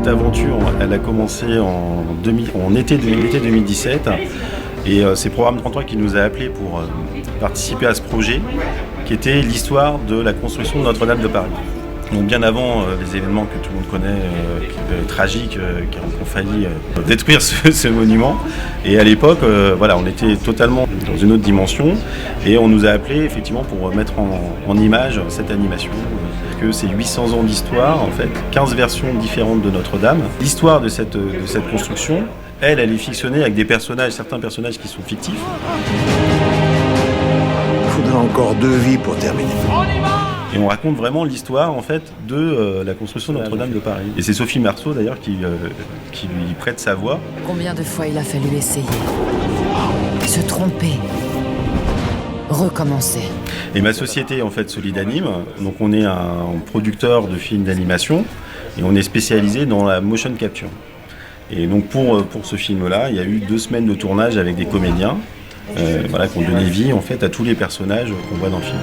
cette aventure, elle a commencé en été 2017 et c'est Programme 33 qui nous a appelés pour participer à ce projet qui était l'histoire de la construction de Notre-Dame de Paris. Donc bien avant les événements que tout le monde connaît, tragiques, qui ont failli détruire ce monument. Et à l'époque, on était totalement dans une autre dimension et on nous a appelés effectivement pour mettre en image cette animation. Que c'est 800 ans d'histoire, en fait, 15 versions différentes de Notre-Dame. L'histoire de cette construction, elle est fictionnée avec certains personnages qui sont fictifs. Il faudra encore 2 vies pour terminer. Et on raconte vraiment l'histoire en fait de la construction de Notre-Dame de Paris. Et c'est Sophie Marceau d'ailleurs qui lui prête sa voix. Combien de fois il a fallu essayer, se tromper, recommencer. Et ma société en fait Solid Anime, donc on est un producteur de films d'animation et on est spécialisé dans la motion capture. Et donc pour ce film-là, il y a eu 2 semaines de tournage avec des comédiens qui ont donné vie en fait à tous les personnages qu'on voit dans le film.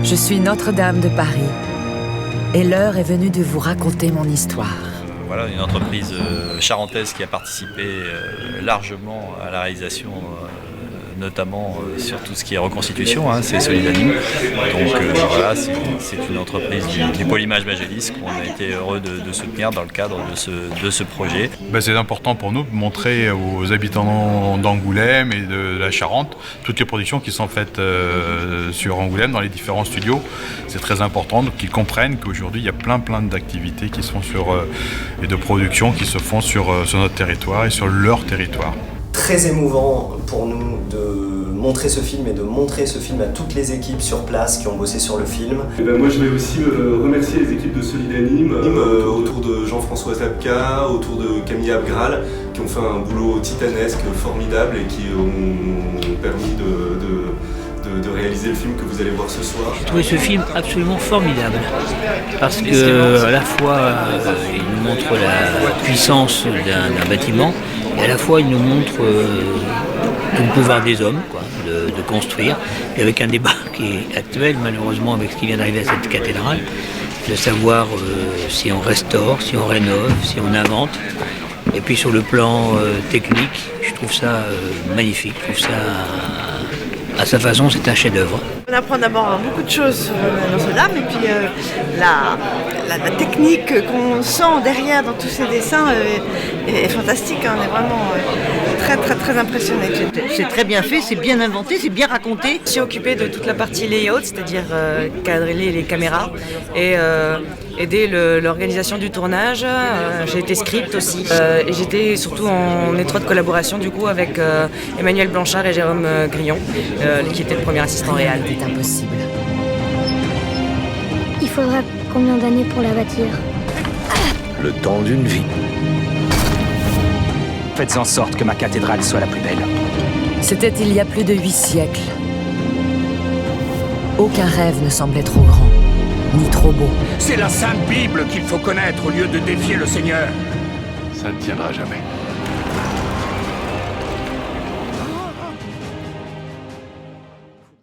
Je suis Notre-Dame de Paris et l'heure est venue de vous raconter mon histoire. Voilà, une entreprise charentaise qui a participé largement à la réalisation, notamment sur tout ce qui est reconstitution, c'est Solid Anime. Donc c'est une entreprise du pôle image Magélis qu'on a été heureux de soutenir dans le cadre de ce projet. C'est important pour nous de montrer aux habitants d'Angoulême et de la Charente toutes les productions qui sont faites sur Angoulême dans les différents studios. C'est très important qu'ils comprennent qu'aujourd'hui il y a plein d'activités qui sont et de productions qui se font sur notre territoire et sur leur territoire. Très émouvant pour nous de montrer ce film et de montrer ce film à toutes les équipes sur place qui ont bossé sur le film. Moi je vais aussi remercier les équipes de Solid Anime autour de Jean-François Zabka, autour de Camille Abgral qui ont fait un boulot titanesque, formidable et qui ont permis de réaliser le film que vous allez voir ce soir. J'ai trouvé ce film absolument formidable parce que à la fois il nous montre la puissance d'un bâtiment et à la fois il nous montre le pouvoir des hommes, de construire, et avec un débat qui est actuel malheureusement avec ce qui vient d'arriver à cette cathédrale, de savoir si on restaure, si on rénove, si on invente. Et puis sur le plan technique, je trouve ça magnifique, je trouve ça à sa façon, c'est un chef-d'œuvre. On apprend d'abord beaucoup de choses sur Notre-Dame et puis la technique qu'on sent derrière dans tous ces dessins est fantastique. On est vraiment très impressionné. C'est très bien fait, c'est bien inventé, c'est bien raconté. Je suis occupée de toute la partie layout, c'est-à-dire cadrer les caméras et aider l'organisation du tournage. J'ai été script aussi. Et j'étais surtout en étroite collaboration du coup avec Emmanuel Blanchard et Jérôme Grillon, qui était le premier assistant réel. C'est impossible. Il faudra combien d'années pour la bâtir? Le temps d'une vie. Faites en sorte que ma cathédrale soit la plus belle. C'était il y a plus de 8 siècles. Aucun rêve ne semblait trop grand, ni trop beau. C'est la Sainte Bible qu'il faut connaître au lieu de défier le Seigneur. Ça ne tiendra jamais.